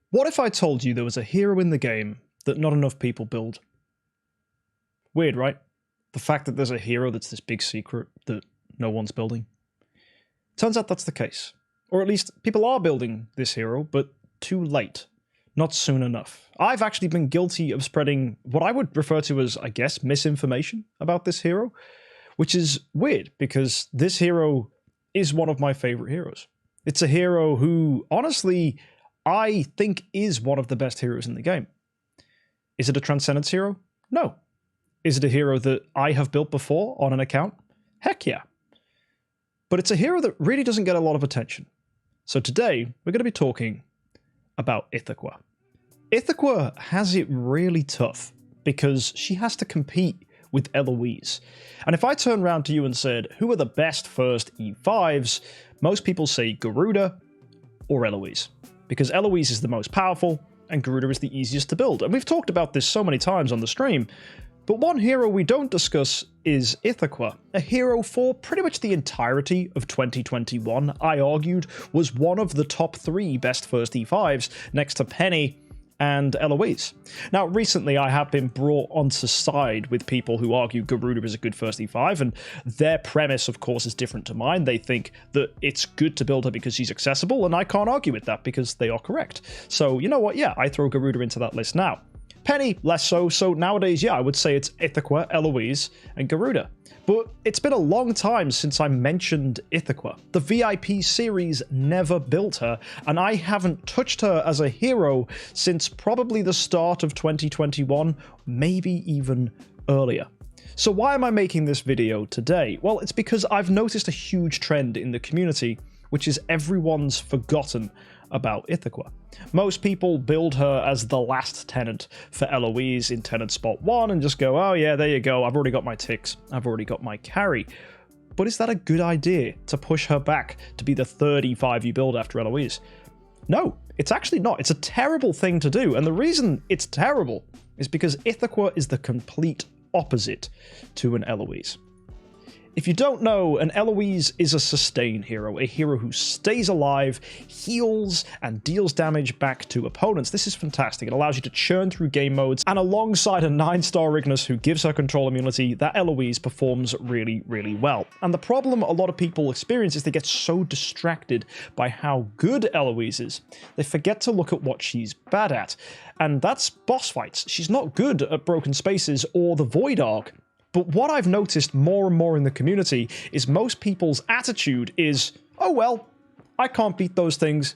What if I told you there was a hero in the game that not enough people build? Weird, right? The fact that there's a hero that's this big secret that no one's building. Turns out that's the case. Or at least people are building this hero, but too late. Not soon enough. I've actually been guilty of spreading what I would refer to as, I guess, misinformation about this hero, which is weird because this hero is one of my favorite heroes. It's a hero who, honestly, I think is one of the best heroes in the game. Is it a Transcendence hero? No. Is it a hero that I have built before on an account? Heck yeah. But it's a hero that really doesn't get a lot of attention. So today, we're going to be talking about Ithaca. Ithaca has it really tough because she has to compete with Eloise. And if I turn around to you and said, who are the best first E5s, most people say Garuda or Eloise. Because Eloise is the most powerful and Garuda is the easiest to build. And we've talked about this so many times on the stream. But one hero we don't discuss is Ithaca, a hero for pretty much the entirety of 2021, I argued, was one of the top 3 best first E5s next to Penny and Eloise. Now, recently I have been brought onto side with people who argue Garuda is a good first E5, and their premise, of course, is different to mine. They think that it's good to build her because she's accessible, and I can't argue with that because they are correct. So, you know what? Yeah, I throw Garuda into that list now. Penny, less so, so nowadays, yeah, I would say it's Ithaca, Eloise, and Garuda. But it's been a long time since I mentioned Ithaca. The VIP series never built her, and I haven't touched her as a hero since probably the start of 2021, maybe even earlier. So why am I making this video today? Well, it's because I've noticed a huge trend in the community, which is everyone's forgotten about Ithaca. Most people build her as the last tenant for Eloise in tenant spot 1 and just go, oh yeah, there you go, I've already got my ticks, I've already got my carry. But is that a good idea to push her back to be the 35 you build after Eloise? No, it's actually not. It's a terrible thing to do, and the reason it's terrible is because Ithaca is the complete opposite to an Eloise. If you don't know, an Eloise is a sustain hero, a hero who stays alive, heals, and deals damage back to opponents. This is fantastic. It allows you to churn through game modes, and alongside a 9-star Ignis who gives her control immunity, that Eloise performs really, really well. And the problem a lot of people experience is they get so distracted by how good Eloise is, they forget to look at what she's bad at. And that's boss fights. She's not good at Broken Spaces or the Void Arc. But what I've noticed more and more in the community is most people's attitude is, oh well, I can't beat those things,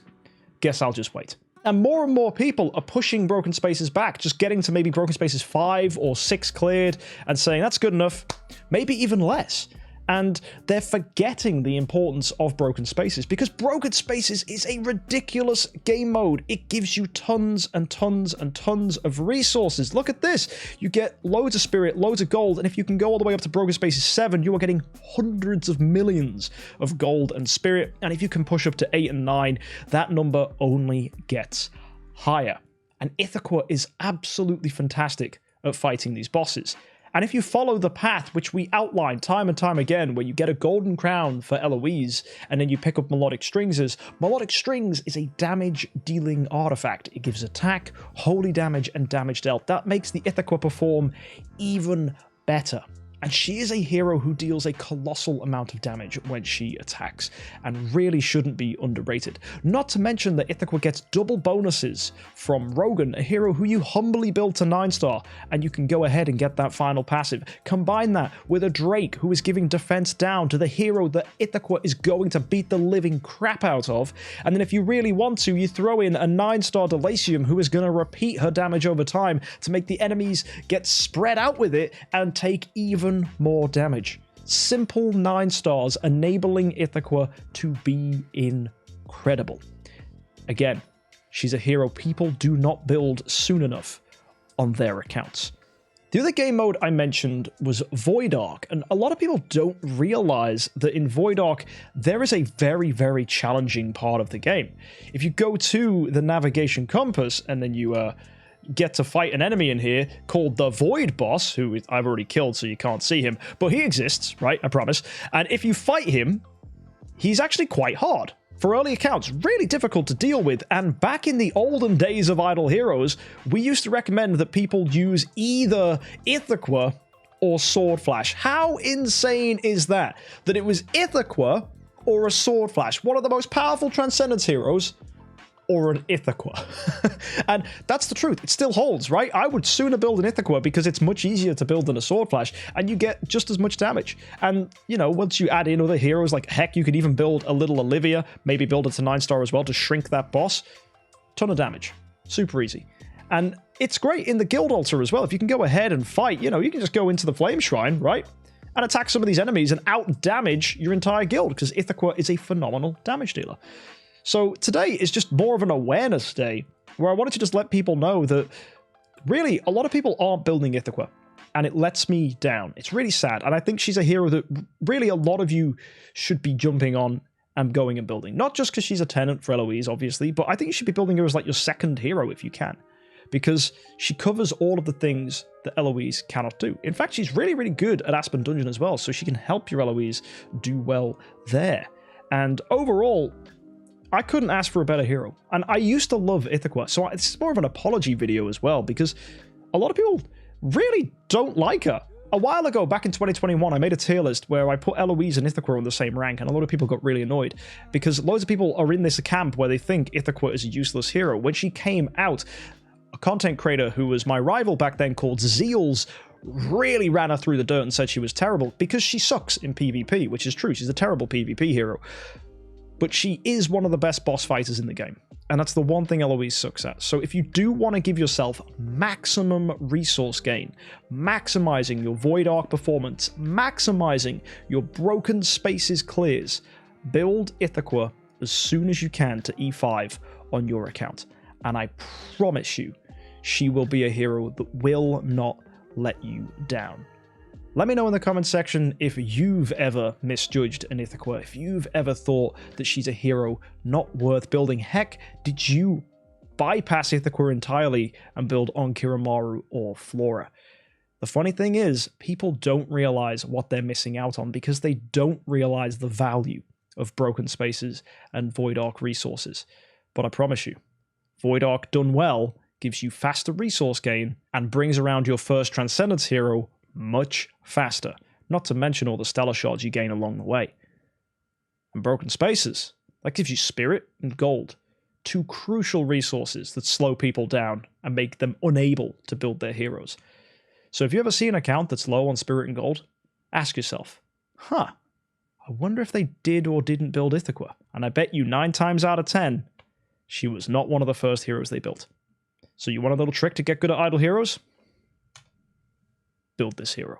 guess I'll just wait. And more people are pushing Broken Spaces back, just getting to maybe Broken Spaces 5 or 6 cleared and saying that's good enough, maybe even less. And they're forgetting the importance of Broken Spaces because Broken Spaces is a ridiculous game mode. It gives you tons and tons and tons of resources. Look at this. You get loads of spirit, loads of gold, and if you can go all the way up to Broken Spaces 7, you are getting hundreds of millions of gold and spirit. And if you can push up to 8 and 9, that number only gets higher. And Ithaca is absolutely fantastic at fighting these bosses. And if you follow the path, which we outline time and time again, where you get a golden crown for Eloise, and then you pick up Melodic Strings is a damage-dealing artifact. It gives attack, holy damage, and damage dealt. That makes the Ithaca perform even better. And she is a hero who deals a colossal amount of damage when she attacks, and really shouldn't be underrated. Not to mention that Ithaca gets double bonuses from Rogan, a hero who you humbly build to 9-star, and you can go ahead and get that final passive. Combine that with a Drake who is giving defense down to the hero that Ithaca is going to beat the living crap out of, and then if you really want to, you throw in a 9-star Delacium who is going to repeat her damage over time to make the enemies get spread out with it and take even more damage. Simple 9 stars enabling Ithaca to be incredible. Again, she's a hero people do not build soon enough on their accounts. The other game mode I mentioned was Void Arc, and a lot of people don't realize that in Void Arc there is a very, very challenging part of the game. If you go to the navigation compass and then you get to fight an enemy in here called the Void Boss, who I've already killed so you can't see him, but he exists, right? I promise. And if you fight him, he's actually quite hard. For early accounts, really difficult to deal with, and back in the olden days of Idle Heroes, we used to recommend that people use either Ithaca or Sword Flash. How insane is that? That it was Ithaca or a Sword Flash, one of the most powerful Transcendence heroes, or an Ithaca. And that's the truth. It still holds, right? I would sooner build an Ithaca because it's much easier to build than a Sword Flash, and you get just as much damage. And, you know, once you add in other heroes, like, heck, you could even build a little Olivia, maybe build it to 9-star as well to shrink that boss. Ton of damage. Super easy. And it's great in the Guild Altar as well. If you can go ahead and fight, you know, you can just go into the Flame Shrine, right? And attack some of these enemies and out-damage your entire guild, because Ithaca is a phenomenal damage dealer. So today is just more of an awareness day, where I wanted to just let people know that really a lot of people aren't building Ithaca, and it lets me down. It's really sad, and I think she's a hero that really a lot of you should be jumping on and going and building. Not just because she's a tenant for Eloise, obviously, but I think you should be building her as like your second hero if you can, because she covers all of the things that Eloise cannot do. In fact, she's really, really good at Aspen Dungeon as well, so she can help your Eloise do well there. And overall, I couldn't ask for a better hero. And I used to love Ithaca, so it's more of an apology video as well, because a lot of people really don't like her. A while ago, back in 2021, I made a tier list where I put Eloise and Ithaca on the same rank, and a lot of people got really annoyed, because loads of people are in this camp where they think Ithaca is a useless hero. When she came out, a content creator who was my rival back then called Zeals really ran her through the dirt and said she was terrible, because she sucks in PvP, which is true. She's a terrible PvP hero. But she is one of the best boss fighters in the game. And that's the one thing Eloise sucks at. So if you do want to give yourself maximum resource gain, maximizing your Void Arc performance, maximizing your broken spaces clears, build Ithaca as soon as you can to E5 on your account. And I promise you, she will be a hero that will not let you down. Let me know in the comment section if you've ever misjudged an Ithaca, if you've ever thought that she's a hero not worth building. Heck, did you bypass Ithaca entirely and build on Kiramaru or Flora? The funny thing is, people don't realize what they're missing out on because they don't realize the value of broken spaces and Void Arc resources. But I promise you, Void Arc done well gives you faster resource gain and brings around your first Transcendence hero much faster, not to mention all the stellar shards you gain along the way. And broken spaces, that gives you spirit and gold, two crucial resources that slow people down and make them unable to build their heroes. So if you ever see an account that's low on spirit and gold, ask yourself, I wonder if they did or didn't build Ithaca. And I bet you 9 times out of 10, she was not one of the first heroes they built. So you want a little trick to get good at Idle Heroes? Build this hero.